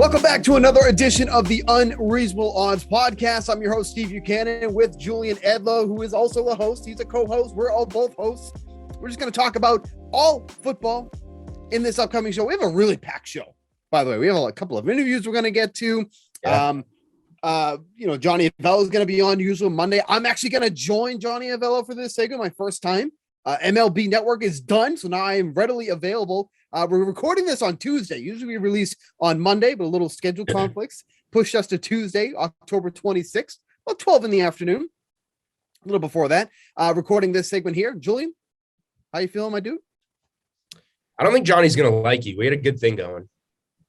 Welcome back to another edition of the Unreasonable Odds podcast. I'm your host, Steve Buchanan, with Julian Edlow, who is also a host. He's a co-host. We're all both hosts. We're just going to talk about all football in this upcoming show. We have a really packed show, by the way. We have a couple of interviews we're going to get to. Yeah. Johnny Avello is going to be on usual Monday. I'm actually going to join Johnny Avello for this segment, my first time. MLB Network is done, so now I am readily available. We're recording this on Tuesday. Usually we release on Monday, but a little schedule conflicts pushed us to Tuesday, October 26th, about 12 in the afternoon. A little before that, recording this segment here. Julian, how you feeling, my dude? I don't think Johnny's going to like you. We had a good thing going.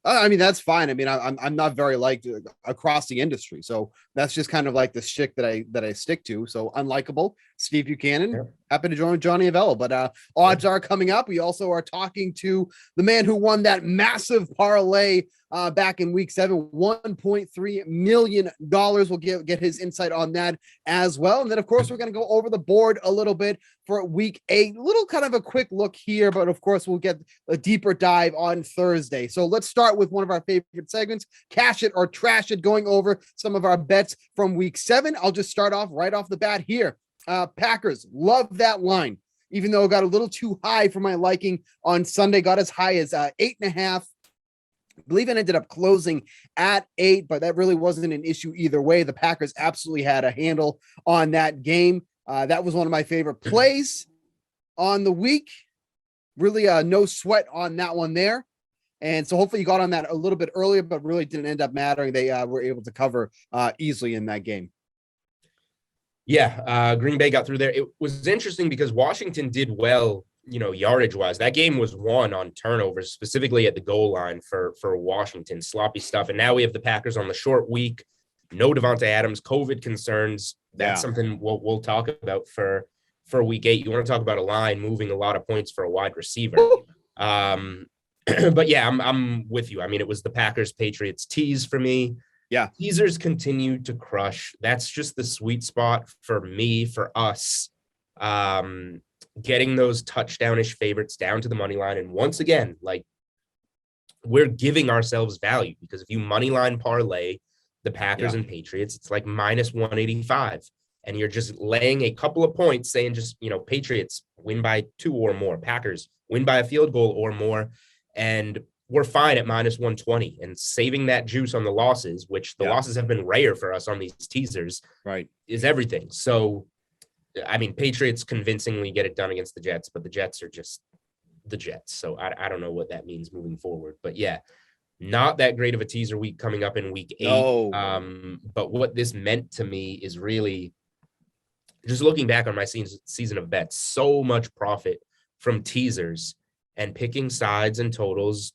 I mean, that's fine. I mean, I'm not very liked across the industry, so that's just kind of like the shtick that I stick to. So unlikable, Steve Buchanan. Yeah. Happy to join Johnny Avello, but odds are coming up. We also are talking to the man who won that massive parlay back in week 7, $1.3 million. We'll get his insight on that as well. And then, of course, we're going to go over the board a little bit for week 8. A little kind of a quick look here, but of course, we'll get a deeper dive on Thursday. So let's start with one of our favorite segments, Cash It or Trash It, going over some of our bets from week 7. I'll just start off right off the bat here. Packers, love that line, even though it got a little too high for my liking on Sunday, got as high as 8.5. I believe it ended up closing at 8, but that really wasn't an issue either way. The Packers absolutely had a handle on that game. That was one of my favorite plays on the week. Really no sweat on that one there. And so hopefully you got on that a little bit earlier, but really didn't end up mattering. They were able to cover easily in that game. Yeah, Green Bay got through there. It was interesting because Washington did well, yardage-wise. That game was won on turnovers, specifically at the goal line for Washington. Sloppy stuff. And now we have the Packers on the short week. No Devontae Adams, COVID concerns. That's something we'll talk about for week 8. You want to talk about a line moving a lot of points for a wide receiver. But yeah, I'm with you. I mean, it was the Packers-Patriots tease for me. Yeah. Teasers continue to crush. That's just the sweet spot for me, for us, getting those touchdown-ish favorites down to the money line. And once again, we're giving ourselves value, because if you money line parlay the Packers and Patriots, it's like minus 185. And you're just laying a couple of points saying just, Patriots win by 2 or more, Packers win by a field goal or more. And we're fine at minus 120, and saving that juice on the losses, which the losses have been rare for us on these teasers, right, is everything. So, I mean, Patriots convincingly get it done against the Jets, but the Jets are just the Jets. So I don't know what that means moving forward. But yeah, not that great of a teaser week coming up in week 8. No. But what this meant to me is really just looking back on my season of bets, so much profit from teasers, and picking sides and totals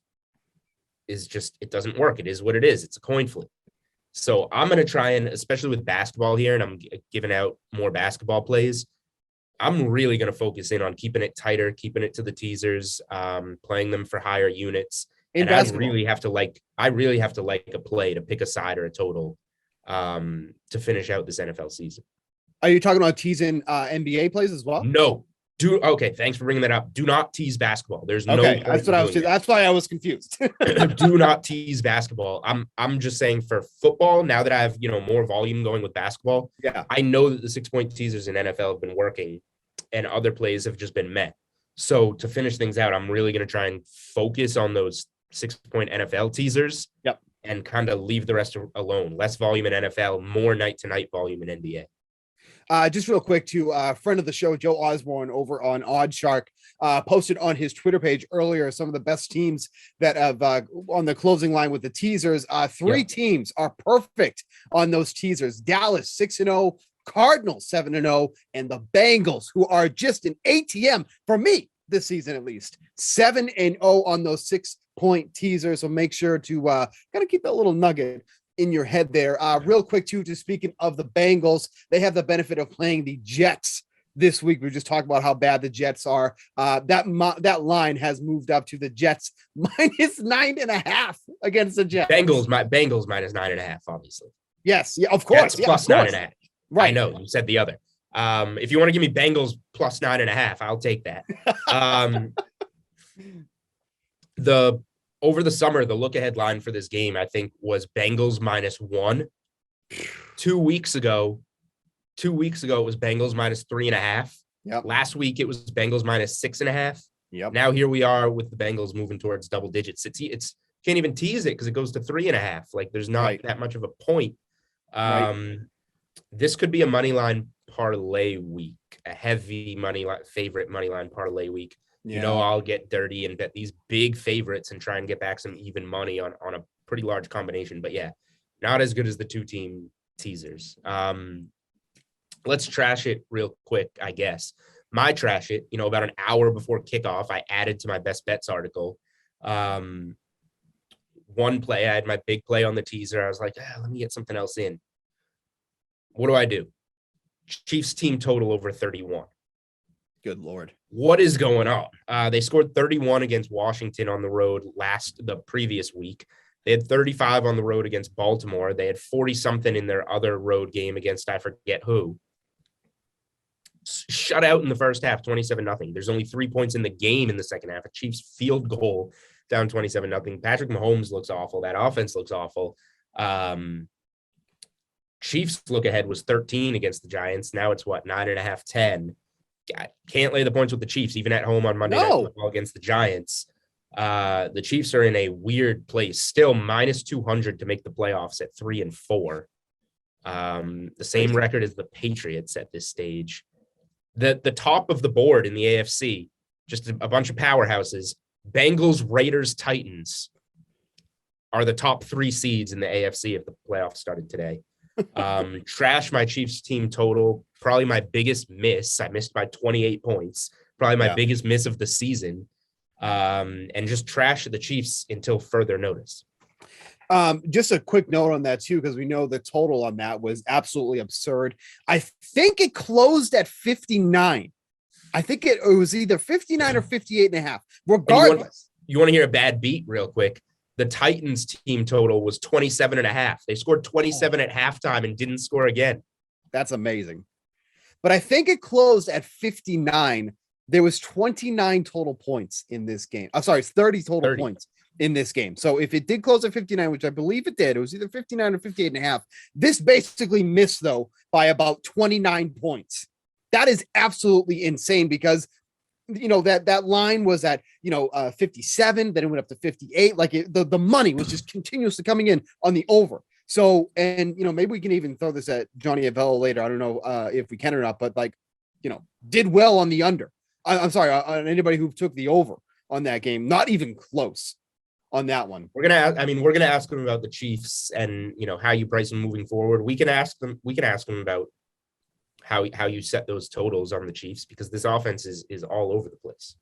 is just, it doesn't work. It is what it is. It's a coin flip. So I'm going to try and, especially with basketball here, and I'm giving out more basketball plays, I'm really going to focus in on keeping it tighter, keeping it to the teasers, playing them for higher units. And I really have to like a play to pick a side or a total to finish out this NFL season. Are you talking about teasing NBA plays as well? No. Okay, thanks for bringing that up. Do not tease basketball. There's no. Okay, that's why I was confused. Do not tease basketball. I'm just saying for football, now that I have more volume going with basketball. Yeah, I know that the 6-point teasers in NFL have been working, and other plays have just been met. So to finish things out, I'm really going to try and focus on those 6-point NFL teasers. Yep, and kind of leave the rest alone. Less volume in NFL, more night-to-night volume in NBA. Just real quick, to a friend of the show, Joe Osborne over on Odd Shark, posted on his Twitter page earlier some of the best teams that have on the closing line with the teasers. 3 teams are perfect on those teasers: Dallas 6-0, Cardinals 7-0, and the Bengals, who are just an ATM for me this season, at least 7-0 on those 6-point teasers. So make sure to kind of keep that little nugget in your head there. Real quick too, just speaking of the Bengals, they have the benefit of playing the Jets this week. We just talked about how bad the Jets are. That line has moved up to the Jets minus 9.5 against the Jets. Bengals minus 9.5, obviously. Yes, yeah, of course. Jets plus 9.5. Right. I know you said the other. If you want to give me Bengals plus 9.5, I'll take that. over the summer, the look ahead line for this game, I think, was Bengals -1. 2 weeks ago, it was Bengals -3.5. Yep. Last week, it was Bengals -6.5. Yep. Now here we are with the Bengals moving towards double digits. It's can't even tease it because it goes to 3.5. Like there's not that much of a point. This could be a money line parlay week, a heavy favorite money line parlay week. Yeah. I'll get dirty and bet these big favorites and try and get back some even money on a pretty large combination. But yeah, not as good as the 2-team teasers. Let's trash it real quick, I guess. My trash it, about an hour before kickoff, I added to my best bets article. One play, I had my big play on the teaser. I was like, let me get something else in. What do? Chiefs team total over 31. Good Lord. What is going on? They scored 31 against Washington on the road the previous week. They had 35 on the road against Baltimore. They had 40-something in their other road game against I forget who. Shut out in the first half, 27-0. There's only 3 points in the game in the second half. A Chiefs field goal down 27-0. Patrick Mahomes looks awful. That offense looks awful. Chiefs look ahead was 13 against the Giants. Now it's 9.5, 10. Can't lay the points with the Chiefs, even at home on Monday Night Football against the Giants. The Chiefs are in a weird place, still -200 to make the playoffs at 3-4. The same record as the Patriots at this stage. The top of the board in the AFC, just a bunch of powerhouses. Bengals, Raiders, Titans are the top 3 seeds in the AFC if the playoffs started today. Trash my Chiefs team total. Probably my biggest miss. I missed by 28 points. Probably my biggest miss of the season. And just trash the Chiefs until further notice. Just a quick note on that too, because we know the total on that was absolutely absurd. I think it closed at 59. I think it was either 59 or 58.5. Regardless. You want to hear a bad beat real quick? The Titans team total was 27.5. They scored 27 at halftime and didn't score again. That's amazing. But I think it closed at 59. There was 29 total points in this game. I'm sorry, it's 30 total points in this game. So if it did close at 59, which I believe it did, it was either 59 or 58.5. This basically missed, though, by about 29 points. That is absolutely insane because, that line was at, 57, then it went up to 58. Like the money was just continuously coming in on the over. So, and, maybe we can even throw this at Johnny Avello later. I don't know if we can or not, but did well on the under. I'm sorry, on anybody who took the over on that game, not even close on that one. We're going to ask them about the Chiefs and, how you price them moving forward. We can ask them about how you set those totals on the Chiefs because this offense is all over the place.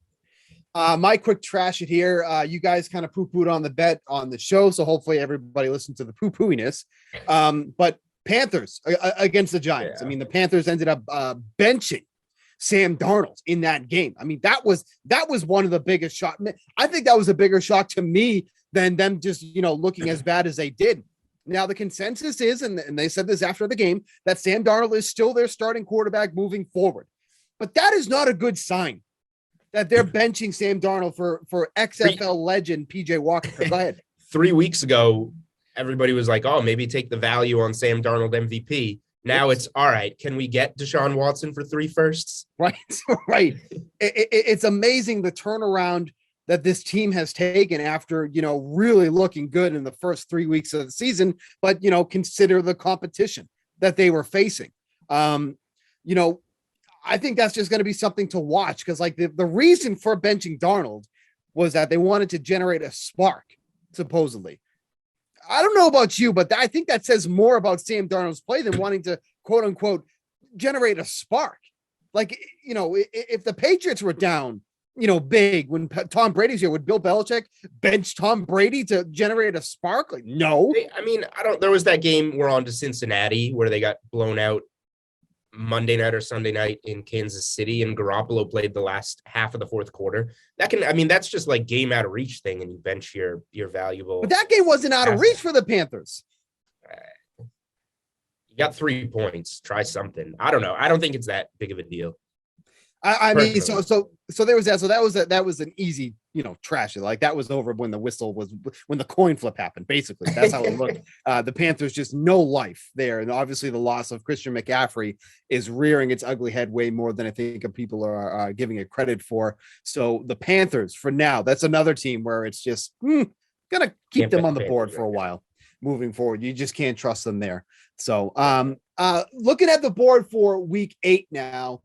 My quick trash it here. You guys kind of poo-pooed on the bet on the show, so hopefully everybody listened to the poo-pooiness. But Panthers against the Giants. Yeah. I mean, the Panthers ended up benching Sam Darnold in that game. I mean, that was one of the biggest shocks. I think that was a bigger shock to me than them just, looking as bad as they did. Now, the consensus is, and they said this after the game, that Sam Darnold is still their starting quarterback moving forward. But that is not a good sign that they're benching Sam Darnold for XFL legend PJ Walker. Go ahead. 3 weeks ago, everybody was like, oh, maybe take the value on Sam Darnold MVP. Now it's all right. Can we get Deshaun Watson for 3 firsts? Right. Right. It's amazing the turnaround that this team has taken after, really looking good in the first 3 weeks of the season, but, consider the competition that they were facing. I think that's just going to be something to watch because the reason for benching Darnold was that they wanted to generate a spark, supposedly. I don't know about you, but I think that says more about Sam Darnold's play than wanting to, quote unquote, generate a spark. If the Patriots were down, big when Tom Brady's here, would Bill Belichick bench Tom Brady to generate a spark? No. There was that game we're on to Cincinnati where they got blown out Monday night or Sunday night in Kansas City and Garoppolo played the last half of the fourth quarter. That's just like game out of reach thing and you bench your valuable. But that game wasn't out of reach for the Panthers. You got 3 points. Try something. I don't know. I don't think it's that big of a deal. So there was that. So that was an easy, trash it. Like that was over when the coin flip happened. Basically, that's how it looked. The Panthers just no life there, and obviously the loss of Christian McCaffrey is rearing its ugly head way more than I think people are giving it credit for. So the Panthers, for now, that's another team where it's just gonna keep them on the board for a while. Moving forward, you just can't trust them there. So, looking at the board for week 8 now.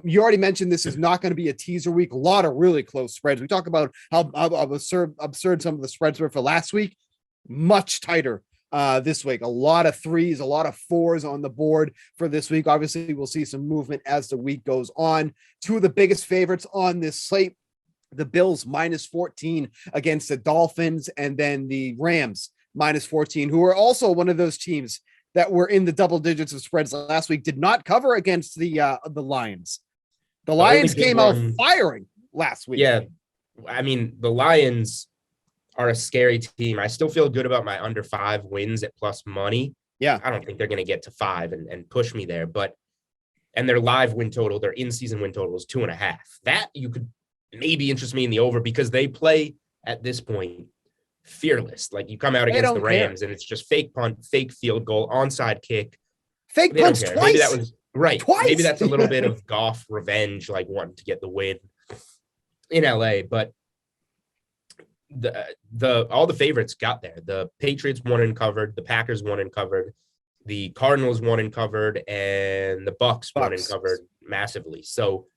You already mentioned this is not going to be a teaser week. A lot of really close spreads. We talk about how absurd some of the spreads were for last week. Much tighter this week. A lot of 3s, a lot of 4s on the board for this week. Obviously, we'll see some movement as the week goes on. 2 of the biggest favorites on this slate: the Bills -14 against the Dolphins, and then the Rams -14, who are also one of those teams that were in the double digits of spreads last week, did not cover against the Lions. The Lions came out firing last week. Yeah. I mean, the Lions are a scary team. I still feel good about my under 5 wins at plus money. Yeah. I don't think they're going to get to 5 and push me there, and their live win total, their in-season win total is 2.5. That you could maybe interest me in the over, because they play at this point fearless. Like you come out against the Rams and it's just fake punt, fake field goal, onside kick, fake punts twice. Maybe that was right. Twice. Maybe that's a little bit of Goff revenge, like wanting to get the win in LA. But all the favorites got there. The Patriots won and covered, the Packers won and covered, the Cardinals won and covered, and the Bucks won and covered massively. So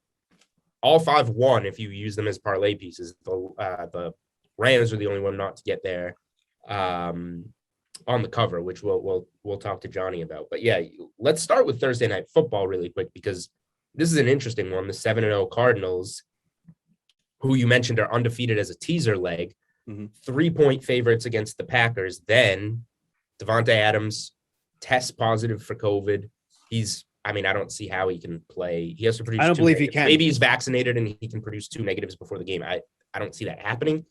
all 5 won if you use them as parlay pieces. The Rams are the only one not to get there on the cover, which we'll talk to Johnny about. But yeah, let's start with Thursday Night Football really quick, because this is an interesting one. The 7-0 Cardinals, who you mentioned are undefeated as a teaser leg, 3-point favorites against the Packers. Then Devontae Adams tests positive for COVID. I don't see how he can play. He has to produce. I don't believe he can. Maybe he's vaccinated and he can produce 2 negatives before the game. I don't see that happening.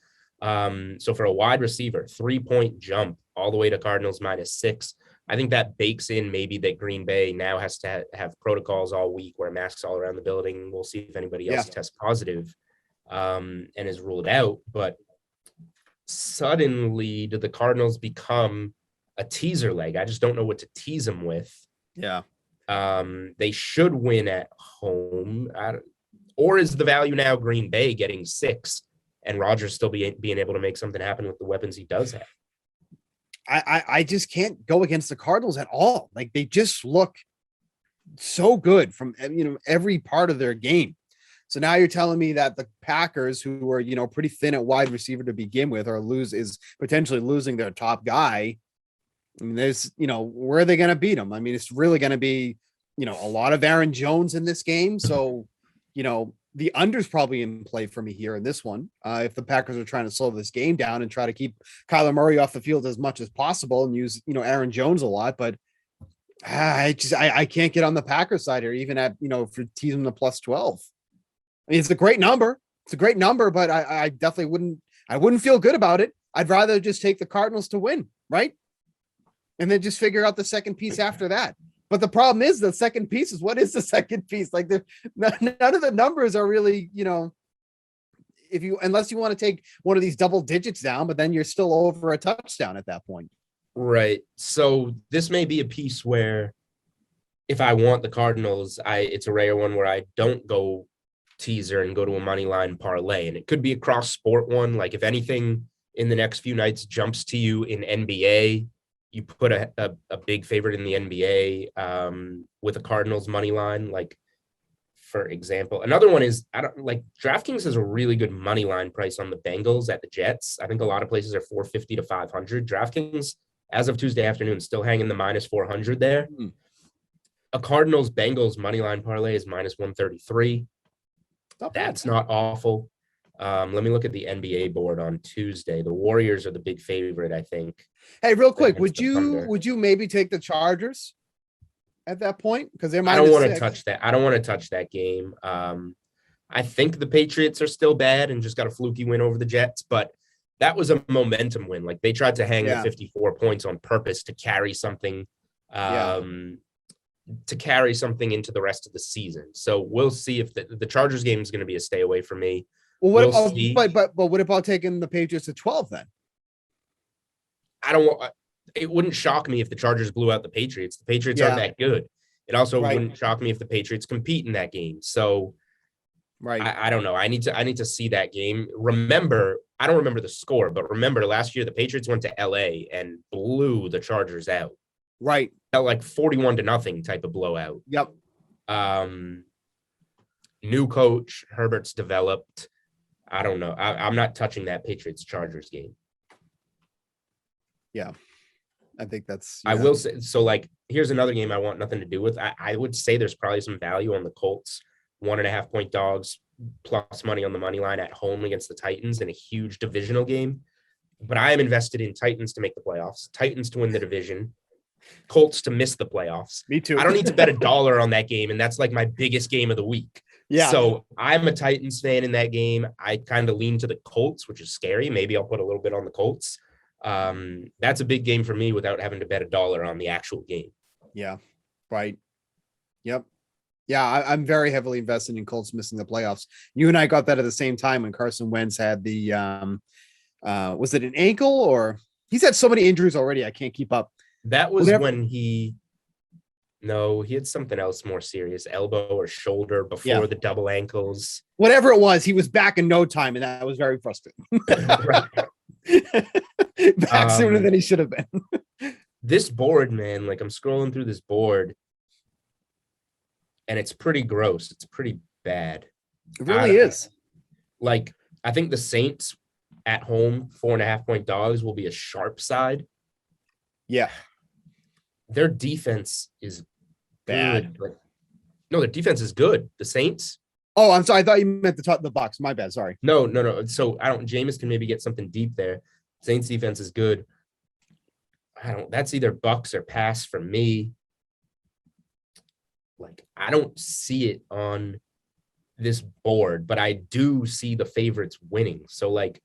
So for a wide receiver, 3-point jump all the way to Cardinals -6. I think that bakes in maybe that Green Bay now has to have protocols all week, wear masks all around the building. We'll see if anybody else tests positive and is ruled out. But suddenly, do the Cardinals become a teaser leg? I just don't know what to tease them with. Yeah. They should win at home. Or is the value now Green Bay getting 6? And Rodgers still being able to make something happen with the weapons he does have? I just can't go against the Cardinals at all. Like they just look so good from every part of their game. So now you're telling me that the Packers, who are pretty thin at wide receiver to begin with, is potentially losing their top guy. I mean, there's where are they going to beat them? I mean, it's really going to be a lot of Aaron Jones in this game. So the under's probably in play for me here in this one. If the Packers are trying to slow this game down and try to keep Kyler Murray off the field as much as possible and use, Aaron Jones a lot, but I can't get on the Packers side here, even at, for teasing the +12. I mean, it's a great number. But I definitely wouldn't feel good about it. I'd rather just take the Cardinals to win, right? And then just figure out the second piece after that. But the problem is the second piece is, what is the second piece? Like none of the numbers are really, unless you want to take one of these double digits down, but then you're still over a touchdown at that point. Right. So this may be a piece where if I want the Cardinals, it's a rare one where I don't go teaser and go to a money line parlay. And it could be a cross sport one. Like if anything in the next few nights jumps to you in NBA, you put a big favorite in the NBA with a Cardinals money line, like for example. Another one is DraftKings has a really good money line price on the Bengals at the Jets. I think a lot of places are 450 to 500. DraftKings, as of Tuesday afternoon, still hanging the -400 there. A Cardinals Bengals money line parlay is -133. That's not awful. Let me look at the NBA board on Tuesday. The Warriors are the big favorite, I think. Hey, real quick, would you maybe take the Chargers at that point? Because they're I don't want to touch that. I don't want to touch that game. I think the Patriots are still bad and just got a fluky win over the Jets, but that was a momentum win. Like they tried to hang the 54 points on purpose to carry something into the rest of the season. So we'll see if the Chargers game is going to be a stay away for me. Well, what We'll about see. but what about taking the Patriots to 12 then? I don't want. It wouldn't shock me if the Chargers blew out the Patriots. The Patriots aren't that good. It also wouldn't shock me if the Patriots compete in that game. So, I don't know. I need to see that game. Remember, I don't remember the score, but remember last year the Patriots went to LA and blew the Chargers out. Right. Felt like 41-0 type of blowout. Yep. New coach, Herbert's developed. I don't know. I'm not touching that Patriots Chargers game. Yeah. I think that's. I will say, so like, here's another game I want nothing to do with. I would say there's probably some value on the Colts, 1.5 point dogs, plus money on the money line at home against the Titans in a huge divisional game. But I am invested in Titans to make the playoffs, Titans to win the division, Colts to miss the playoffs. Me too. I don't need to bet $1 on that game, and that's like my biggest game of the week. Yeah. So I'm a Titans fan in that game. I kind of lean to the Colts, which is scary. Maybe I'll put a little bit on the Colts. That's a big game for me without having to bet $1 on the actual game. Yeah. Right. Yep. Yeah. I'm very heavily invested in Colts missing the playoffs. You and I got that at the same time when Carson Wentz had the, was it an ankle or he's had so many injuries already. I can't keep up. That was when he had something else more serious, elbow or shoulder before the double ankles. Whatever it was, he was back in no time, and that was very frustrating. Back sooner than he should have been. This board, man, like I'm scrolling through this board, and it's pretty gross. It's pretty bad. It really is. Like, I think the Saints at home, 4.5 point dogs will be a sharp side. Yeah. Their defense is bad. Good. No, their defense is good. The Saints. Oh, I'm sorry. I thought you meant the box. My bad. Sorry. No. So Jameis can maybe get something deep there. Saints defense is good. That's either Bucks or pass for me. Like, I don't see it on this board, but I do see the favorites winning. So like,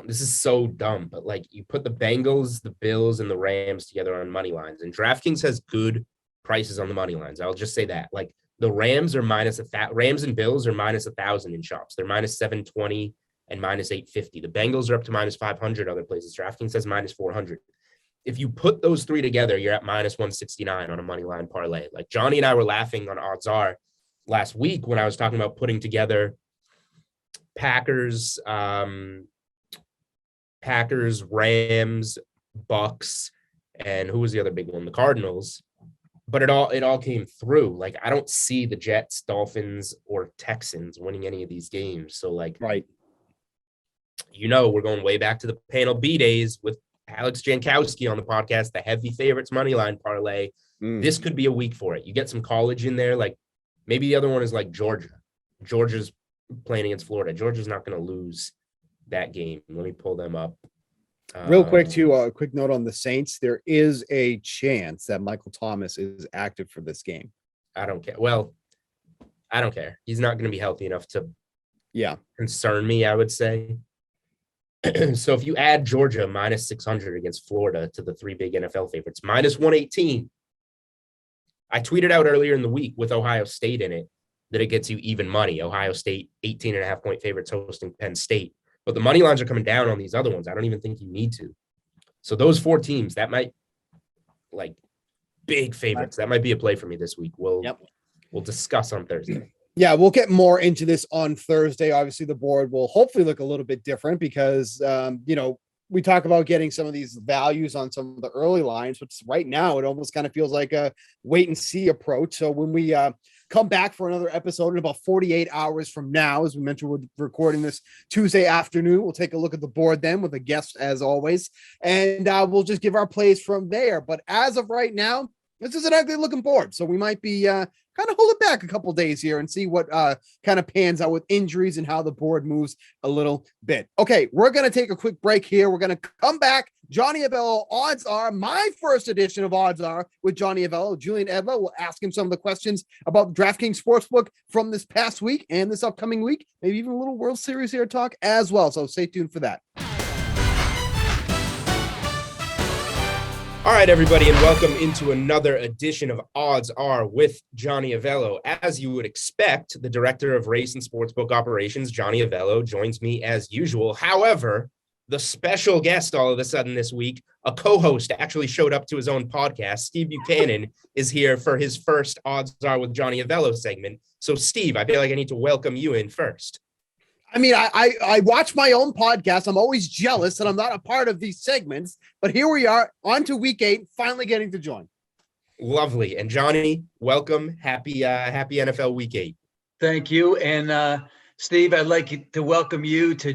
this is so dumb, but like you put the Bengals, the Bills, and the Rams together on money lines, and DraftKings has good prices on the money lines. I'll just say that. Like the Rams are Rams and Bills are minus 1,000 in shops. They're minus 720 and minus 850. The Bengals are up to minus 500 other places. DraftKings says minus 400. If you put those three together, you're at minus 169 on a money line parlay. Like Johnny and I were laughing on Odds Are last week when I was talking about putting together Packers, Rams, Bucks, and who was the other big one? The Cardinals. But it all came through. Like, I don't see the Jets, Dolphins, or Texans winning any of these games. So, like, right. We're going way back to the Panel B days with Alex Jankowski on the podcast, the heavy favorites money line parlay. This could be a week for it. You get some college in there. Like, maybe the other one is like Georgia. Georgia's playing against Florida. Georgia's not going to lose that game. Let me pull them up. Real quick, too, a quick note on the Saints. There is a chance that Michael Thomas is active for this game. I don't care. Well, I don't care. He's not going to be healthy enough to concern me, I would say. So if you add Georgia minus 600 against Florida to the three big NFL favorites, minus 118. I tweeted out earlier in the week with Ohio State in it that it gets you even money. Ohio State, 18.5 point favorites hosting Penn State. But the money lines are coming down on these other ones. I don't even think you need to. So those four teams, that might, like, big favorites. That might be a play for me this week. We'll discuss on Thursday. Yeah, we'll get more into this on Thursday. Obviously, the board will hopefully look a little bit different because, we talk about getting some of these values on some of the early lines, but right now it almost kind of feels like a wait and see approach. So when we come back for another episode in about 48 hours from now, as we mentioned, we're recording this Tuesday afternoon. We'll take a look at the board then with a guest as always, and we'll just give our plays from there. But as of right now, this is an ugly looking board. So we might be kind of hold it back a couple days here and see what kind of pans out with injuries and how the board moves a little bit. Okay, we're going to take a quick break here. We're going to come back. Johnny Avello, Odds Are, my first edition of Odds Are with Johnny Avello. Julian Edlow will ask him some of the questions about the DraftKings Sportsbook from this past week and this upcoming week. Maybe even a little World Series here talk as well. So stay tuned for that. All All right, everybody, and welcome into another edition of Odds Are with Johnny Avello. As you would expect, the director of race and sportsbook operations, Johnny Avello, joins me as usual. However, the special guest all of a sudden this week, a co-host, actually showed up to his own podcast. Steve Buchanan is here for his first Odds Are with Johnny Avello segment. So, Steve, I feel like I need to welcome you in first. I mean, I watch my own podcast. I'm always jealous that I'm not a part of these segments, but here we are on to week 8, finally getting to join. Lovely. And Johnny, welcome. Happy NFL week 8. Thank you. And Steve, I'd like to welcome you to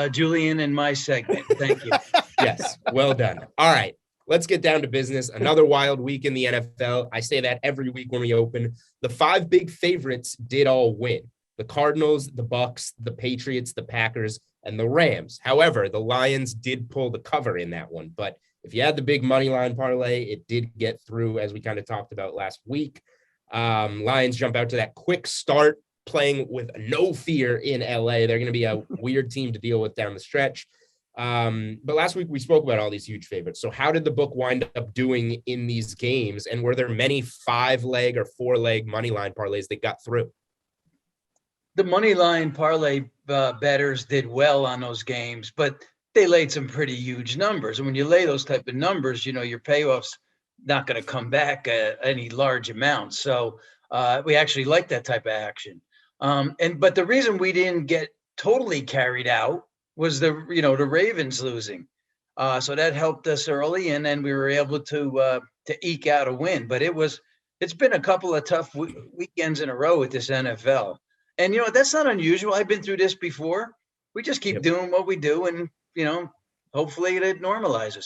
Julian and my segment. Thank you. Yes, well done. All right, let's get down to business. Another wild week in the NFL. I say that every week when we open. The 5 big favorites did all win. The Cardinals, the Bucks, the Patriots, the Packers, and the Rams. However, the Lions did pull the cover in that one. But if you had the big money line parlay, it did get through, as we kind of talked about last week. Lions jump out to that quick start, playing with no fear in LA. They're going to be a weird team to deal with down the stretch. But last week we spoke about all these huge favorites. So how did the book wind up doing in these games? And were there many 5-leg or 4-leg money line parlays that got through? The money line parlay bettors did well on those games, but they laid some pretty huge numbers. And when you lay those type of numbers, you know, your payoff's not going to come back any large amounts. So we actually like that type of action. But the reason we didn't get totally carried out was the Ravens losing. So that helped us early, and then we were able to eke out a win. But it's been a couple of tough weekends in a row with this NFL. And, you know, that's not unusual. I've been through this before. We just keep doing what we do, and, you know, hopefully it normalizes.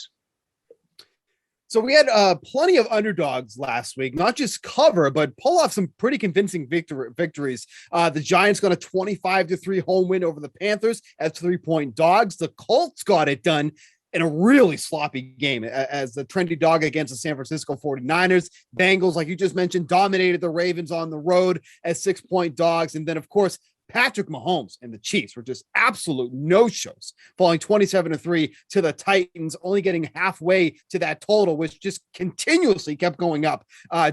So we had plenty of underdogs last week, not just cover, but pull off some pretty convincing victories. The Giants got a 25-3 home win over the Panthers as 3-point dogs. The Colts got it done in a really sloppy game as the trendy dog against the San Francisco 49ers. Bengals, like you just mentioned, dominated the Ravens on the road as 6-point dogs. And then, of course, Patrick Mahomes and the Chiefs were just absolute no-shows, falling 27-3 to the Titans, only getting halfway to that total, which just continuously kept going up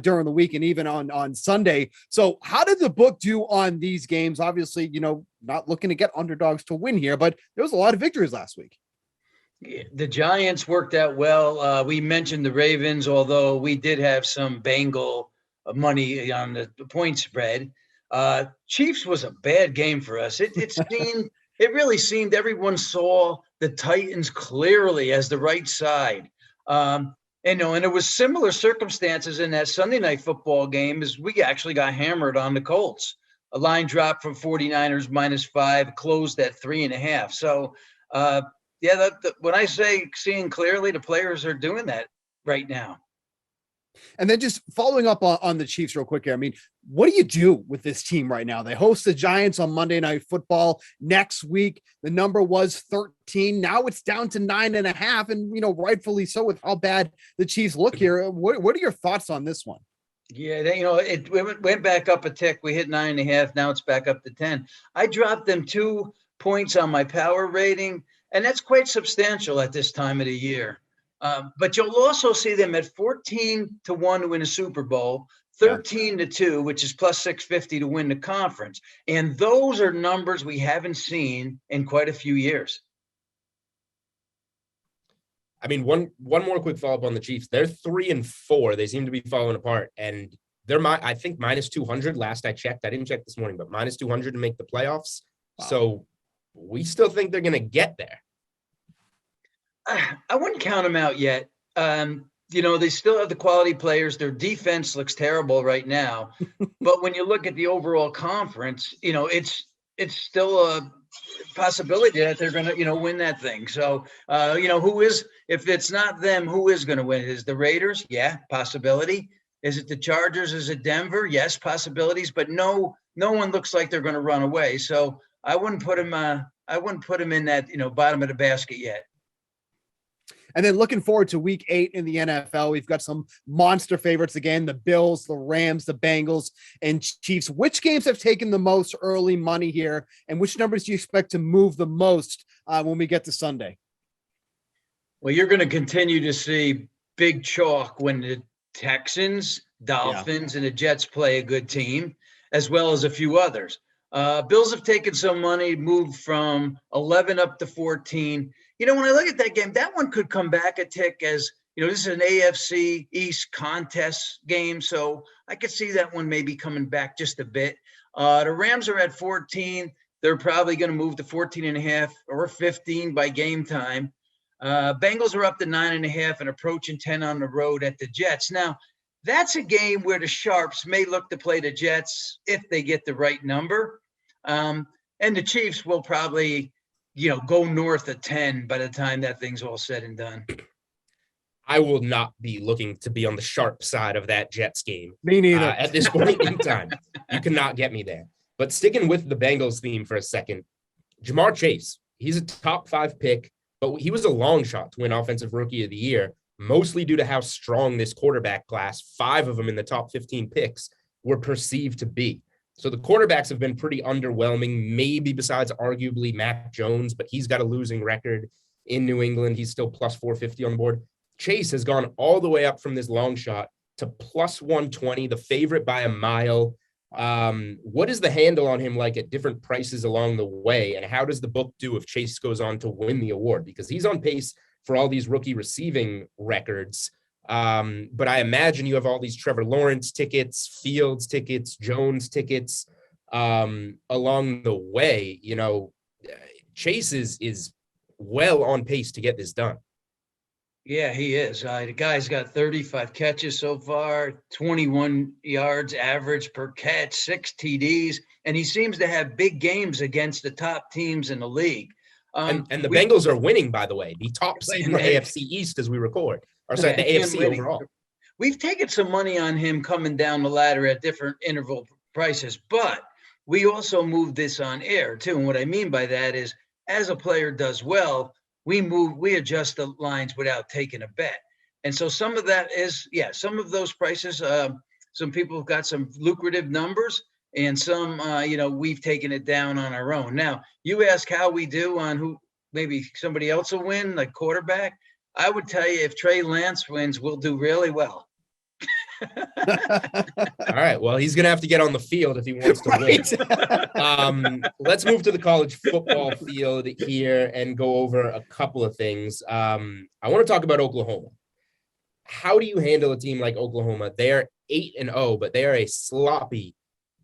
during the week and even on Sunday. So how did the book do on these games? Obviously, you know, not looking to get underdogs to win here, but there was a lot of victories last week. The Giants worked out well. We mentioned the Ravens, although we did have some Bengal money on the point spread. Chiefs was a bad game for us. It really seemed everyone saw the Titans clearly as the right side. And it was similar circumstances in that Sunday night football game as we actually got hammered on the Colts. A line drop from 49ers -5, closed at 3.5. So, when I say seeing clearly, the players are doing that right now. And then just following up on the Chiefs real quick here. I mean, what do you do with this team right now? They host the Giants on Monday Night Football next week. The number was 13. Now it's down to 9.5. And, you know, rightfully so with how bad the Chiefs look here. What are your thoughts on this one? Yeah, it went back up a tick. We hit 9.5. Now it's back up to 10. I dropped them 2 points on my power rating, and that's quite substantial at this time of the year. But you'll also see them at 14-1 to win a Super Bowl, 13-2, which is plus 650 to win the conference. And those are numbers we haven't seen in quite a few years. I mean, one more quick follow-up on the Chiefs. They're 3-4. They seem to be falling apart. And they're, I think, -200 last I checked. I didn't check this morning, but -200 to make the playoffs. Wow. So we still think they're going to get there. I wouldn't count them out yet. They still have the quality players. Their defense looks terrible right now. But when you look at the overall conference, you know, it's still a possibility that they're going to, win that thing. So, if it's not them, who is going to win? Is the Raiders? Yeah, possibility. Is it the Chargers? Is it Denver? Yes, possibilities. But no one looks like they're going to run away. So I wouldn't put them in that, bottom of the basket yet. And then looking forward to week 8 in the NFL, we've got some monster favorites again, the Bills, the Rams, the Bengals, and Chiefs. Which games have taken the most early money here, and which numbers do you expect to move the most when we get to Sunday? Well, you're going to continue to see big chalk when the Texans, Dolphins, and the Jets play a good team, as well as a few others. Bills have taken some money, moved from 11 up to 14. When I look at that game, that one could come back a tick as, this is an AFC East contest game. So I could see that one maybe coming back just a bit. The Rams are at 14. They're probably going to move to 14.5 or 15 by game time. Bengals are up to 9.5 and approaching 10 on the road at the Jets. Now, that's a game where the Sharps may look to play the Jets if they get the right number. And the Chiefs will probably, go north of 10 by the time that thing's all said and done. I will not be looking to be on the sharp side of that Jets game. Me neither. At this point in time. You cannot get me there. But sticking with the Bengals theme for a second, Jamar Chase, he's a top 5 pick, but he was a long shot to win Offensive Rookie of the Year, mostly due to how strong this quarterback class, 5 of them in the top 15 picks, were perceived to be. So the quarterbacks have been pretty underwhelming, maybe besides arguably Mac Jones, but he's got a losing record in New England. He's still plus 450 on the board. Chase has gone all the way up from this long shot to plus 120, the favorite by a mile. What is the handle on him like at different prices along the way? And how does the book do if Chase goes on to win the award? Because he's on pace for all these rookie receiving records. But I imagine you have all these Trevor Lawrence tickets, Fields tickets, Jones tickets along the way. Chase is well on pace to get this done. Yeah, he is. The guy's got 35 catches so far, 21 yards average per catch, 6 TDs, and he seems to have big games against the top teams in the league. And the Bengals are winning, by the way, the top seed in the AFC East as we record. Or sorry, the AFC overall. We've taken some money on him coming down the ladder at different interval prices, but we also moved this on air too. And what I mean by that is, as a player does well, we adjust the lines without taking a bet. And so some of that is, some of those prices, some people have got some lucrative numbers and some, we've taken it down on our own. Now, you ask how we do on who maybe somebody else will win, like quarterback. I would tell you if Trey Lance wins, we'll do really well. All right. Well, he's going to have to get on the field if he wants to win. Let's move to the college football field here and go over a couple of things. I want to talk about Oklahoma. How do you handle a team like Oklahoma? They're 8-0, but they are a sloppy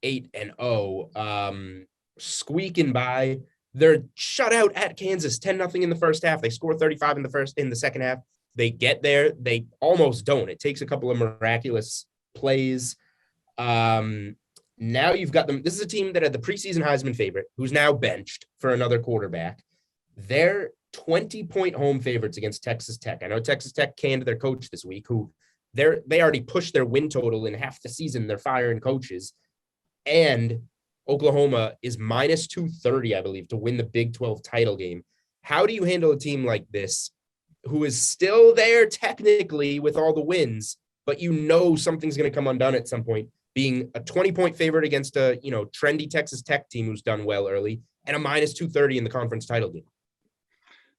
8-0, squeaking by. They're shut out at Kansas 10-0 in the first half. They score 35 in the second half. They get there. They almost don't. It takes a couple of miraculous plays. Now you've got them. This is a team that had the preseason Heisman favorite, who's now benched for another quarterback. They're 20-point home favorites against Texas Tech. I know Texas Tech canned their coach this week, who they already pushed their win total in half the season. They're firing coaches. And Oklahoma is minus 230, I believe, to win the Big 12 title game. How do you handle a team like this, who is still there technically with all the wins, but something's going to come undone at some point, being a 20-point favorite against a, trendy Texas Tech team who's done well early, and a minus 230 in the conference title game?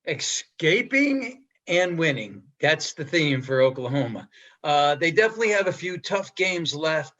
Escaping and winning. That's the theme for Oklahoma. They definitely have a few tough games left.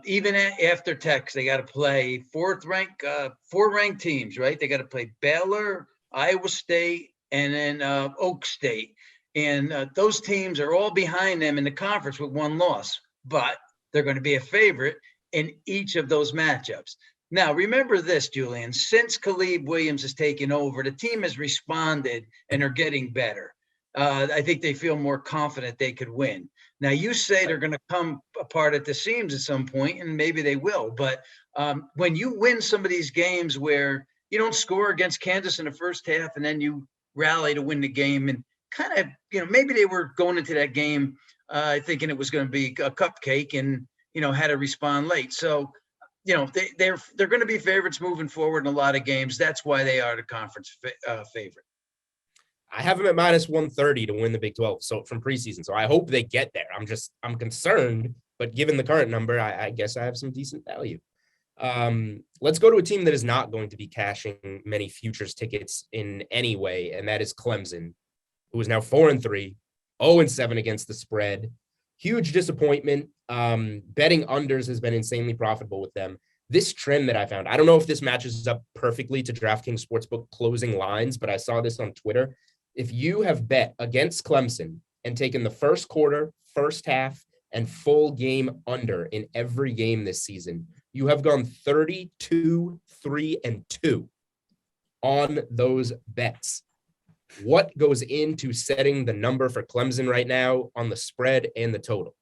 Even after Tech, they got to play four ranked teams, right? They got to play Baylor, Iowa State, and then Oak State. And those teams are all behind them in the conference with one loss, but they're going to be a favorite in each of those matchups. Now, remember this, Julian, since Caleb Williams has taken over, the team has responded and are getting better. I think they feel more confident they could win. Now, you say they're going to come apart at the seams at some point, and maybe they will. But when you win some of these games where you don't score against Kansas in the first half and then you rally to win the game, and kind of, maybe they were going into that game thinking it was going to be a cupcake and, had to respond late. So, they're going to be favorites moving forward in a lot of games. That's why they are the conference favorite. I have them at minus 130 to win the Big 12. So from preseason. So I hope they get there. I'm concerned, but given the current number, I guess I have some decent value. Let's go to a team that is not going to be cashing many futures tickets in any way. And that is Clemson, who is now 4-3. 0-7 against the spread. Huge disappointment. Betting unders has been insanely profitable with them. This trend that I found, I don't know if this matches up perfectly to DraftKings Sportsbook closing lines, but I saw this on Twitter. If you have bet against Clemson and taken the first quarter, first half, and full game under in every game this season, you have gone 32, 3, and 2 on those bets. What goes into setting the number for Clemson right now on the spread and the total?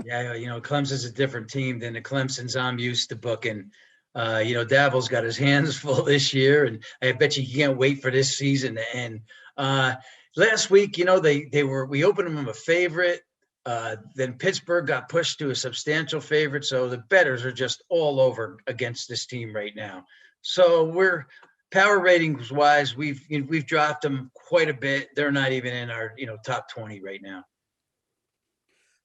Yeah, Clemson's a different team than the Clemsons I'm used to booking. Dabo's got his hands full this year, and I bet you can't wait for this season to end. Last week, we opened them a favorite. Then Pittsburgh got pushed to a substantial favorite. So the bettors are just all over against this team right now. So we're power ratings wise, we've dropped them quite a bit. They're not even in our, top 20 right now.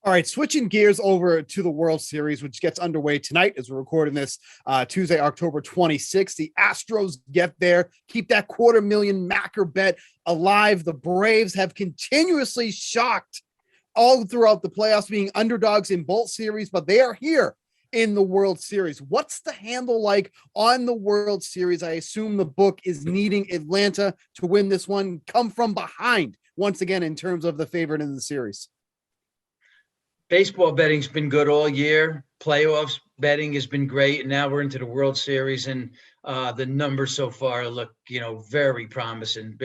All right, switching gears over to the World Series, which gets underway tonight as we're recording this Tuesday, October 26th. The Astros get there, keep that $250,000 Macker bet alive. The Braves have continuously shocked all throughout the playoffs, being underdogs in both series, but they are here in the World Series. What's the handle like on the World Series? I assume the book is needing Atlanta to win this one, come from behind once again in terms of the favorite in the series. Baseball betting's been good all year. Playoffs betting has been great. And now we're into the World Series, and the numbers so far look, very promising.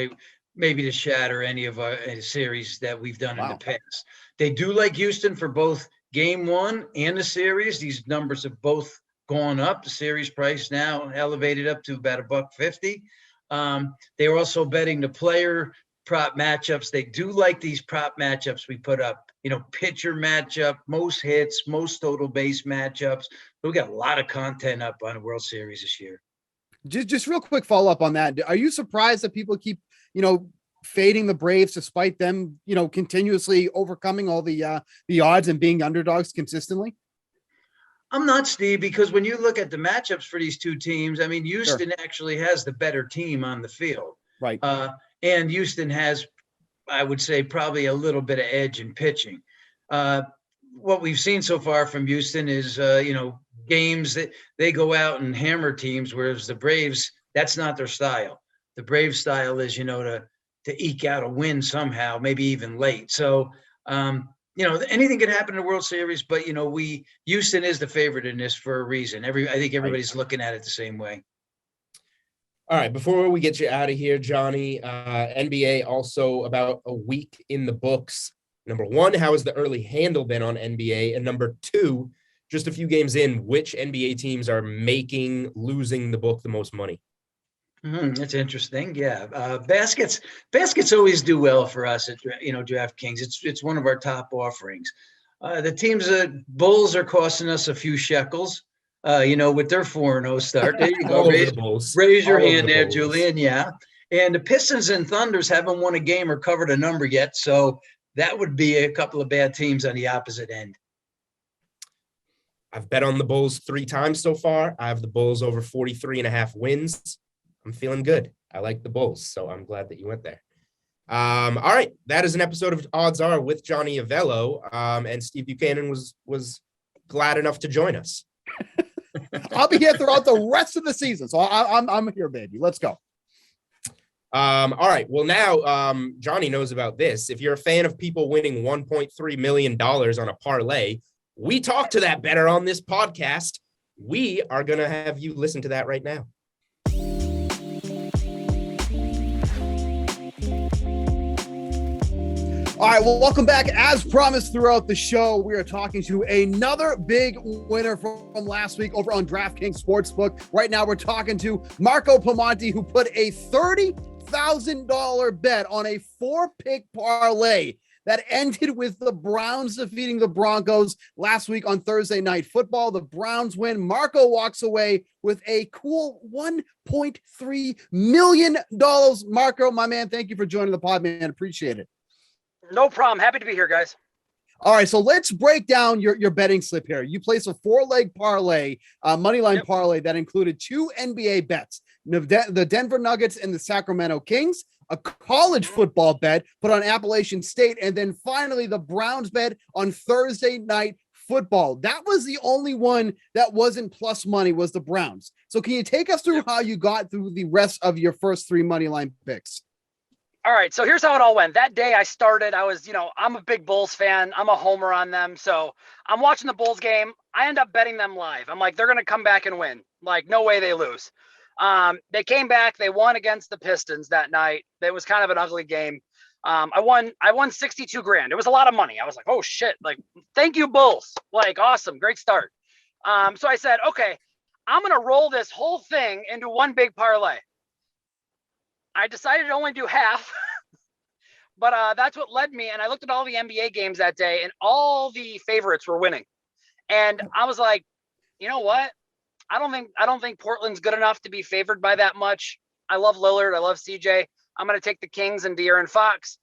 Maybe to shatter any of our series that we've done in the past. They do like Houston for both game one and the series. These numbers have both gone up. The series price now elevated up to about $1.50. They are also betting the player prop matchups. They do like these prop matchups we put up. Pitcher matchup, most hits, most total base matchups. We got a lot of content up on the World Series this year. Just real quick follow up on that. Are you surprised that people keep, fading the Braves despite them, continuously overcoming all the odds and being underdogs consistently? I'm not, Steve, because when you look at the matchups for these two teams, Houston actually has the better team on the field. Right. And Houston has, I would say, probably a little bit of edge in pitching. What we've seen so far from Houston is, games that they go out and hammer teams, whereas the Braves, that's not their style. The Braves style is, to eke out a win somehow, maybe even late. So, anything could happen in the World Series, but, Houston is the favorite in this for a reason. I think everybody's looking at it the same way. All right, before we get you out of here, Johnny, NBA also about a week in the books. Number one, how has the early handle been on NBA? And number two, just a few games in, which NBA teams are losing the book the most money? That's interesting. Yeah. Baskets always do well for us at, DraftKings. It's one of our top offerings. The teams Bulls are costing us a few shekels. With their 4-0 start. There you go. Raise your hand there, Julian. Yeah. And the Pistons and Thunders haven't won a game or covered a number yet. So that would be a couple of bad teams on the opposite end. I've bet on the Bulls 3 times so far. I have the Bulls over 43.5 wins. I'm feeling good. I like the Bulls. So I'm glad that you went there. All right. That is an episode of Odds Are with Johnny Avello. And Steve Buchanan was glad enough to join us. I'll be here throughout the rest of the season. So I'm here, baby. Let's go. All right. Well, now Johnny knows about this. If you're a fan of people winning $1.3 million on a parlay, we talked to that bettor on this podcast. We are going to have you listen to that right now. All right, well, welcome back. As promised throughout the show, we are talking to another big winner from last week over on DraftKings Sportsbook. Right now, we're talking to Marco Piemonte, who put a $30,000 bet on a 4-pick parlay that ended with the Browns defeating the Broncos last week on Thursday Night Football. The Browns win. Marco walks away with a cool $1.3 million. Marco, my man, thank you for joining the pod, man. Appreciate it. No problem. Happy to be here, guys. All right, so let's break down your betting slip here. You placed a 4-leg parlay, money line parlay that included 2 NBA bets. the Denver Nuggets and the Sacramento Kings, a college football bet put on Appalachian State, and then finally the Browns bet on Thursday night football. That was the only one that wasn't plus money, was the Browns. So can you take us through how you got through the rest of your first 3 money line picks? All right, so here's how it all went. That day I started, I'm a big Bulls fan. I'm a homer on them. So I'm watching the Bulls game. I end up betting them live. I'm like, they're going to come back and win. Like, no way they lose. They came back. They won against the Pistons that night. It was kind of an ugly game. I won 62 grand. It was a lot of money. I was like, oh shit. Like, thank you, Bulls. Like, awesome. Great start. So I said, okay, I'm going to roll this whole thing into one big parlay. I decided to only do half, but that's what led me. And I looked at all the NBA games that day, and all the favorites were winning. And I was like, you know what? I don't think Portland's good enough to be favored by that much. I love Lillard. I love CJ. I'm going to take the Kings and De'Aaron Fox.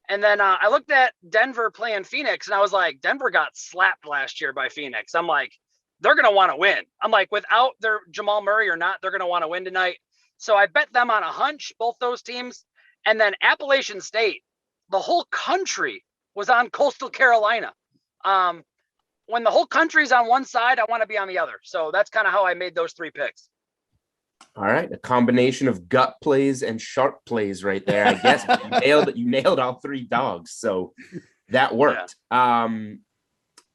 And then I looked at Denver playing Phoenix, and I was like, Denver got slapped last year by Phoenix. I'm like, they're going to want to win. I'm like, without their Jamal Murray or not, they're going to want to win tonight. So I bet them on a hunch, both those teams. And then Appalachian State, the whole country was on Coastal Carolina. When the whole country's on one side, I want to be on the other. So that's kind of how I made those 3 picks. All right. A combination of gut plays and sharp plays right there. I guess you nailed all 3 dogs. So that worked. Yeah.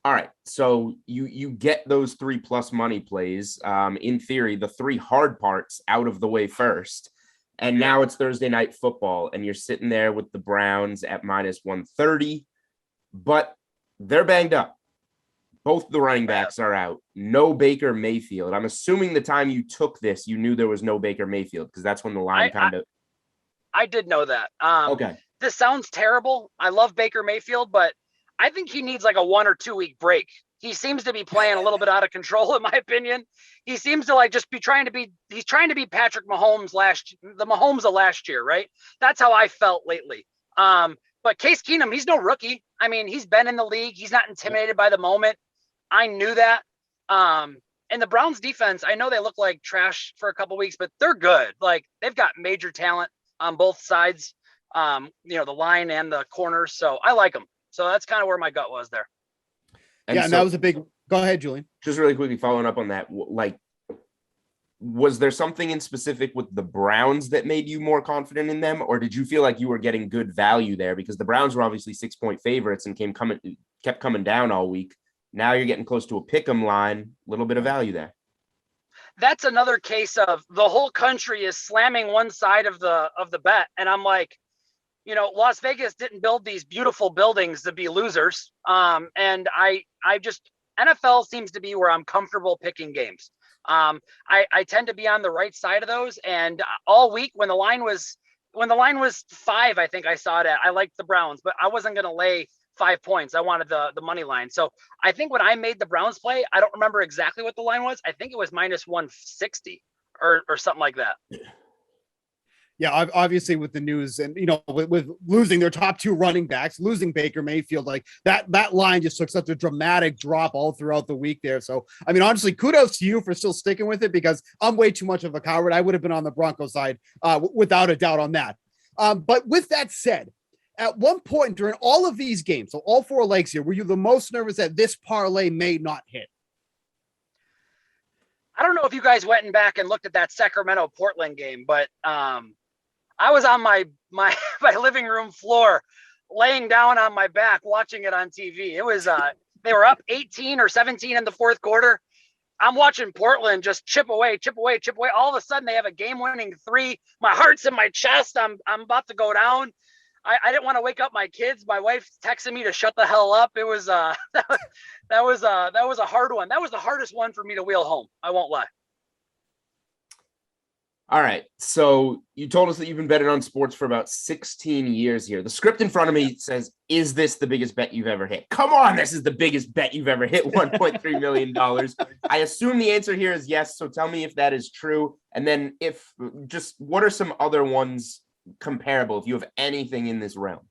All right. So you get those 3 plus money plays. In theory, the 3 hard parts out of the way first. And now it's Thursday night football, and you're sitting there with the Browns at minus 130, but they're banged up. Both the running backs are out. No Baker Mayfield. I'm assuming the time you took this, you knew there was no Baker Mayfield, because that's when the line I did know that. Okay. This sounds terrible. I love Baker Mayfield, but I think he needs like a 1 or 2 week break. He seems to be playing a little bit out of control, in my opinion. He seems to like just be he's trying to be Patrick Mahomes the Mahomes of last year, right? That's how I felt lately. But Case Keenum, he's no rookie. I mean, he's been in the league. He's not intimidated by the moment. I knew that. And the Browns defense, I know they look like trash for a couple weeks, but they're good. Like, they've got major talent on both sides, the line and the corners. So I like them. So that's kind of where my gut was there. And that was a big. Go ahead, Julian. Just really quickly following up on that, like, was there something in specific with the Browns that made you more confident in them, or did you feel like you were getting good value there? Because the Browns were obviously 6-point favorites and kept coming down all week. Now you're getting close to a pick'em line, a little bit of value there. That's another case of the whole country is slamming one side of the bet, and I'm like, Las Vegas didn't build these beautiful buildings to be losers. And I just, NFL seems to be where I'm comfortable picking games. I tend to be on the right side of those. And all week when the line was 5, I think I saw it at, I liked the Browns, but I wasn't going to lay 5 points. I wanted the money line. So I think when I made the Browns play, I don't remember exactly what the line was. I think it was minus 160 or something like that. Yeah, obviously with the news and, with losing their top 2 running backs, losing Baker Mayfield, like that line just took such a dramatic drop all throughout the week there. So, I mean, honestly, kudos to you for still sticking with it, because I'm way too much of a coward. I would have been on the Broncos side without a doubt on that. But with that said, at one point during all of these games, so all 4 legs here, were you the most nervous that this parlay may not hit? I don't know if you guys went back and looked at that Sacramento Portland game, but I was on my living room floor, laying down on my back, watching it on TV. It was they were up 18 or 17 in the 4th quarter. I'm watching Portland just chip away. All of a sudden, they have a game-winning 3. My heart's in my chest. I'm about to go down. I didn't want to wake up my kids. My wife texted me to shut the hell up. It was that was a hard one. That was the hardest one for me to wheel home. I won't lie. All right. So you told us that you've been betting on sports for about 16 years here. The script in front of me says, is this the biggest bet you've ever hit? Come on. This is the biggest bet you've ever hit. $1.3 million. I assume the answer here is yes. So tell me if that is true. And then what are some other ones comparable if you have anything in this realm?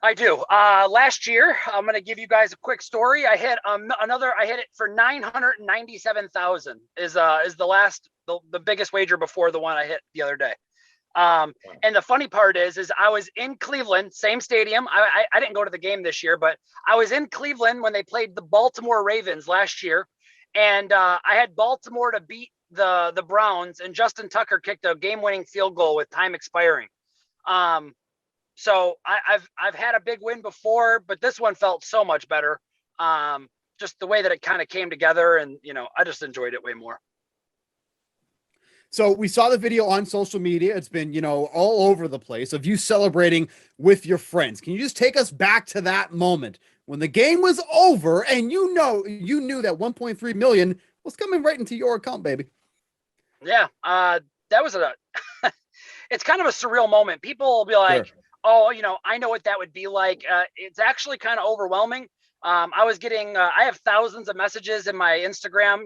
I do. Last year, I'm going to give you guys a quick story. I hit I hit it for 997,000 is the biggest wager before the one I hit the other day. And the funny part is I was in Cleveland, same stadium. I didn't go to the game this year, but I was in Cleveland when they played the Baltimore Ravens last year. And I had Baltimore to beat the Browns, and Justin Tucker kicked a game-winning field goal with time expiring. So I've had a big win before, but this one felt so much better. Just the way that it kind of came together, and I just enjoyed it way more. So we saw the video on social media. It's been, all over the place of you celebrating with your friends. Can you just take us back to that moment when the game was over and you knew that 1.3 million was coming right into your account, baby? Yeah. That was it's kind of a surreal moment. People will be like, Sure. Oh, I know what that would be like. It's actually kind of overwhelming. I was getting, I have thousands of messages in my Instagram,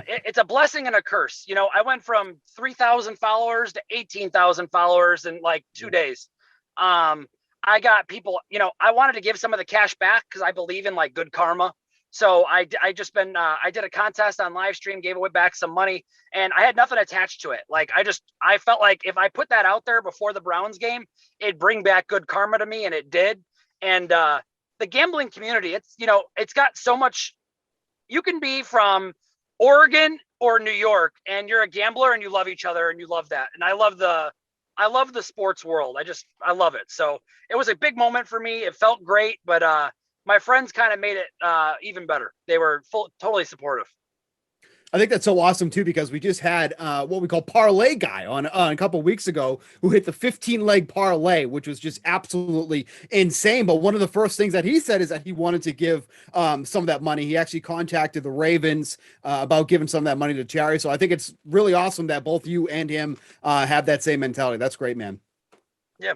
it's a blessing and a curse. I went from 3,000 followers to 18,000 followers in like 2 days. I got people, I wanted to give some of the cash back because I believe in like good karma. So I did a contest on live stream, gave away back some money, and I had nothing attached to it. Like I felt like if I put that out there before the Browns game, it'd bring back good karma to me, and it did. And the gambling community, it's got so much. You can be from Oregon or New York, and you're a gambler, and you love each other, and you love that. And I love the sports world. I love it. So it was a big moment for me. It felt great, but my friends kind of made it even better. They were totally supportive. I think that's so awesome too, because we just had what we call parlay guy on a couple of weeks ago who hit the 15-leg parlay, which was just absolutely insane. But one of the first things that he said is that he wanted to give some of that money. He actually contacted the Ravens about giving some of that money to charity. So I think it's really awesome that both you and him have that same mentality. That's great, man. Yeah.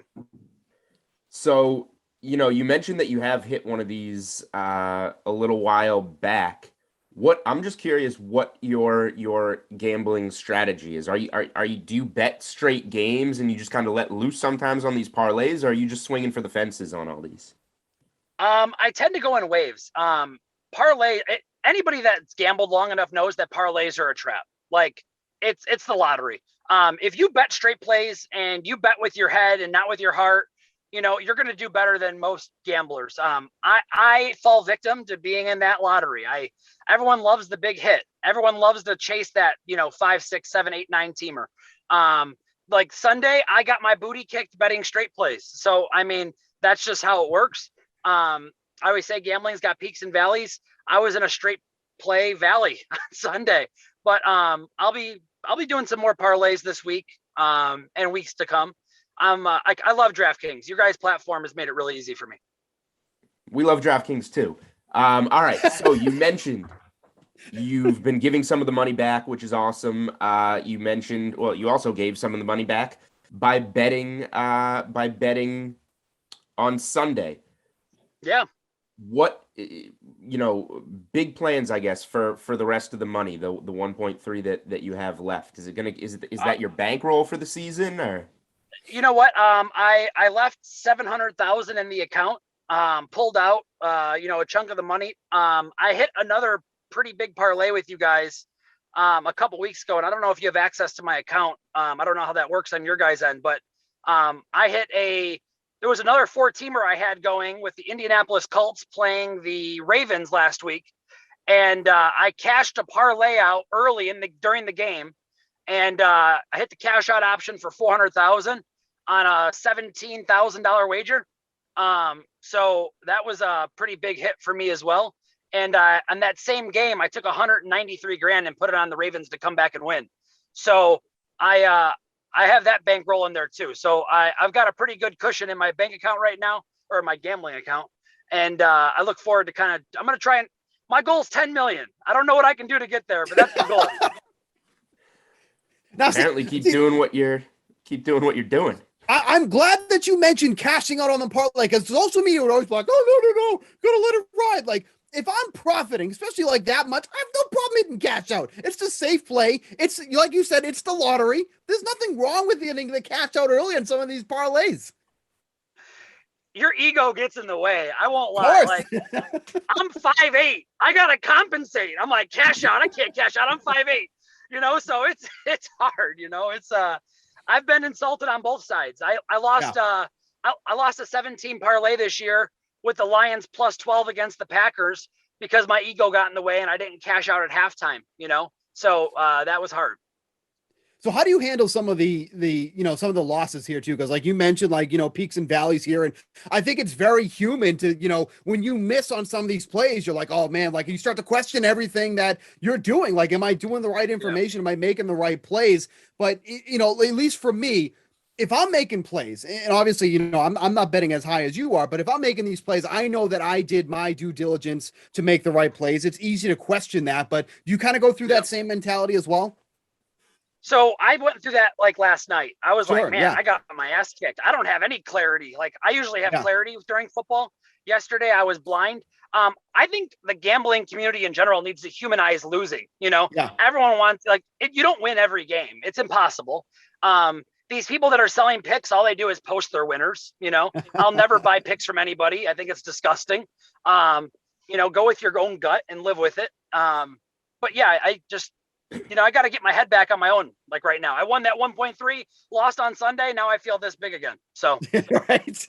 So, you mentioned that you have hit one of these a little while back. I'm just curious what your gambling strategy is. Do you bet straight games and you just kind of let loose sometimes on these parlays, or are you just swinging for the fences on all these? I tend to go in waves. Parlay, anybody that's gambled long enough knows that parlays are a trap. Like it's the lottery. If you bet straight plays and you bet with your head and not with your heart, you're going to do better than most gamblers. I fall victim to being in that lottery. Everyone loves the big hit. Everyone loves to chase that, 5, 6, 7, 8, 9 teamer. Like Sunday, I got my booty kicked betting straight plays. So, that's just how it works. I always say gambling's got peaks and valleys. I was in a straight play valley on Sunday, but I'll be doing some more parlays this week and weeks to come. I love DraftKings. Your guys' platform has made it really easy for me. We love DraftKings too. All right. So you mentioned you've been giving some of the money back, which is awesome. You also gave some of the money back by betting on Sunday. Yeah. What, big plans, I guess, for the rest of the money, the 1.3 that you have left. Is that your bankroll for the season, or? You know what? I left 700,000 in the account, pulled out, a chunk of the money. I hit another pretty big parlay with you guys, a couple weeks ago. And I don't know if you have access to my account. I don't know how that works on your guys' end, but, there was another 4-teamer I had going with the Indianapolis Colts playing the Ravens last week. And, I cashed a parlay out early during the game. And I hit the cash out option for 400,000 on a $17,000 wager. So that was a pretty big hit for me as well. And on that same game, I took 193 grand and put it on the Ravens to come back and win. So I have that bankroll in there too. So I've got a pretty good cushion in my bank account right now, or my gambling account. And I look forward to I'm going to try and my goal is 10 million. I don't know what I can do to get there, but that's the goal. Now, apparently keep doing what you're doing. I'm glad that you mentioned cashing out on the parlay, because social media would always be like, oh, no, gotta let it ride. Like, if I'm profiting, especially like that much, I have no problem hitting cash out. It's the safe play. It's like you said, it's the lottery. There's nothing wrong with getting the cash out early on some of these parlays. your ego gets in the way. I won't lie. Like I'm 5'8". I gotta compensate. I'm like, cash out. I can't cash out. I'm 5'8". So it's hard. It's I've been insulted on both sides. I lost I lost a 17 parlay this year with the Lions plus 12 against the Packers because my ego got in the way and I didn't cash out at halftime. So that was hard. So how do you handle some of the some of the losses here too? Because like you mentioned, like, peaks and valleys here. And I think it's very human to, when you miss on some of these plays, you're like, oh man, like you start to question everything that you're doing. Like, am I doing the right information? Am I making the right plays? But at least for me, if I'm making plays, and obviously, I'm not betting as high as you are, but if I'm making these plays, I know that I did my due diligence to make the right plays. It's easy to question that, but you kind of go through that same mentality as well. So I went through that like last night. I was like, man, I got my ass kicked. I don't have any clarity. Like I usually have clarity during football. Yesterday I was blind. I think the gambling community in general needs to humanize losing. Everyone wants you don't win every game. It's impossible. These people that are selling picks, all they do is post their winners. I'll never buy picks from anybody. I think it's disgusting. Go with your own gut and live with it. But yeah, I just, I got to get my head back on my own. Like right now, I won that 1.3, lost on Sunday. Now I feel this big again. So, right.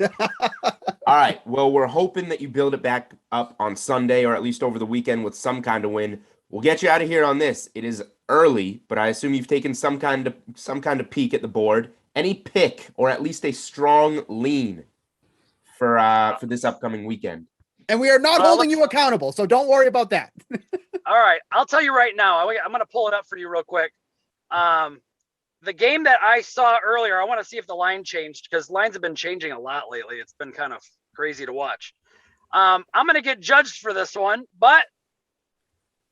All right. Well, we're hoping that you build it back up on Sunday or at least over the weekend with some kind of win. We'll get you out of here on this. It is early, but I assume you've taken some kind of peek at the board. Any pick or at least a strong lean for this upcoming weekend? And we are not holding you accountable, so don't worry about that. All right. I'll tell you right now. I'm going to pull it up for you real quick. The game that I saw earlier, I want to see if the line changed because lines have been changing a lot lately. It's been kind of crazy to watch. I'm going to get judged for this one, but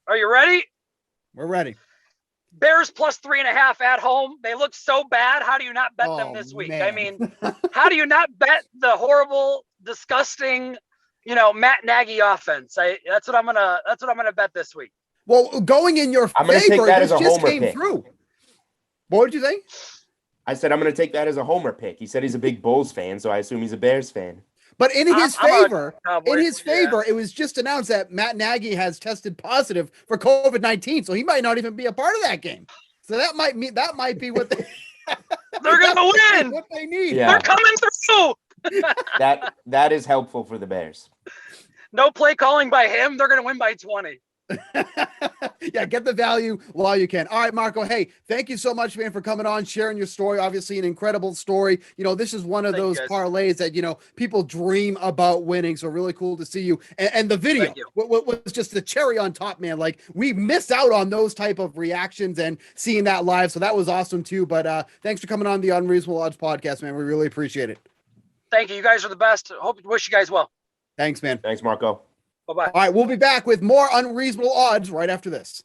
are you ready? We're ready. Bears plus 3.5 at home. They look so bad. How do you not bet them this week? Man. I mean, how do you not bet the horrible, disgusting, Matt Nagy offense? That's what I'm gonna bet this week. Well, going in your I'm gonna favor, take that as a just homer came pick. through. What did you think? I said I'm going to take that as a homer pick. He said he's a big Bulls fan, so I assume he's a Bears fan. But in his favor, yeah. it was just announced that Matt Nagy has tested positive for COVID-19, so he might not even be a part of that game. So that might be what they're gonna win. What they need. Yeah. They're coming through. that is helpful for the Bears. No play calling by him. They're gonna win by 20. Yeah, get the value while you can. All right, Marco. Hey, thank you so much, man, for coming on, sharing your story. Obviously, an incredible story. This is one of those parlays that people dream about winning. So really cool to see you. And the video what was just the cherry on top, man. Like we missed out on those type of reactions and seeing that live. So that was awesome too. But thanks for coming on the Unreasonable Odds podcast, man. We really appreciate it. Thank you. You guys are the best. Wish you guys well. Thanks, man. Thanks, Marco. Bye-bye. All right, we'll be back with more Unreasonable Odds right after this.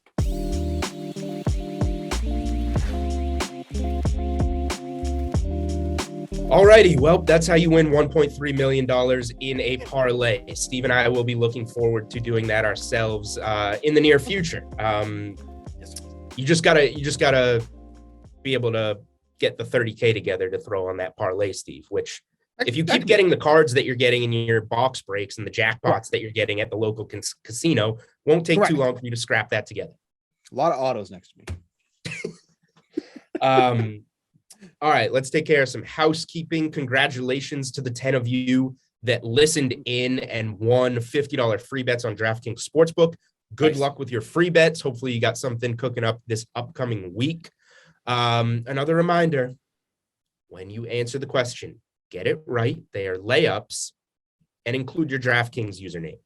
Alrighty, well, that's how you win $1.3 million in a parlay. Steve and I will be looking forward to doing that ourselves in the near future. You just gotta be able to get the 30K together to throw on that parlay, Steve, which if you keep getting the cards that you're getting in your box breaks and the jackpots that you're getting at the local casino, won't take too long for you to scrap that together. A lot of autos next to me. All right, let's take care of some housekeeping. Congratulations to the 10 of you that listened in and won $50 free bets on DraftKings Sportsbook. Good luck with your free bets. Hopefully you got something cooking up this upcoming week. Another reminder, when you answer the question, get it right. They are layups and include your DraftKings username.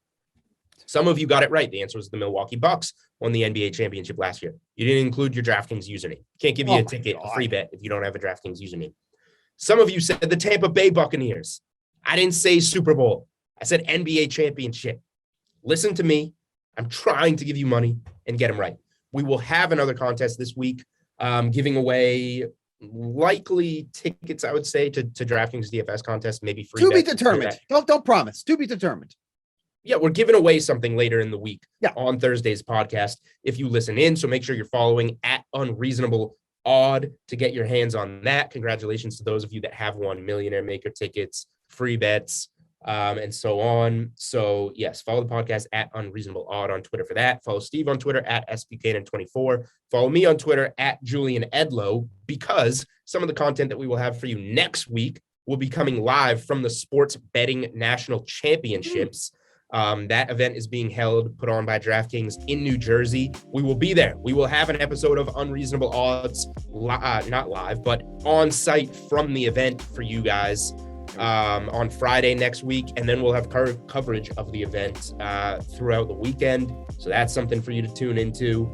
Some of you got it right. The answer was the Milwaukee Bucks won the NBA championship last year. You didn't include your DraftKings username. Can't give you a ticket, a free bet if you don't have a DraftKings username. Some of you said the Tampa Bay Buccaneers. I didn't say Super Bowl. I said NBA championship. Listen to me. I'm trying to give you money and get them right. We will have another contest this week, giving away likely tickets, I would say, to DraftKings DFS contest, maybe free. To be determined. Don't promise. To be determined. Yeah, we're giving away something later in the week on Thursday's podcast if you listen in. So make sure you're following at Unreasonable Odd to get your hands on that. Congratulations to those of you that have won Millionaire Maker tickets, free bets, and so on. So yes, follow the podcast at Unreasonable Odd on Twitter for that. Follow Steve on Twitter at SBKN24. Follow me on Twitter at Julian Edlow, because some of the content that we will have for you next week will be coming live from the Sports Betting National Championships. That event is being put on by DraftKings in New Jersey. We will be there. We will have an episode of Unreasonable Odds, not live, but on site from the event for you guys on Friday next week. And then we'll have coverage of the event throughout the weekend. So that's something for you to tune into.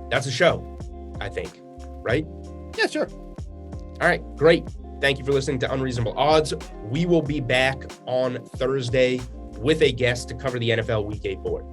That's a show, I think, right? Yeah, sure. All right, great. Thank you for listening to Unreasonable Odds. We will be back on Thursday with a guest to cover the NFL Week 8 board.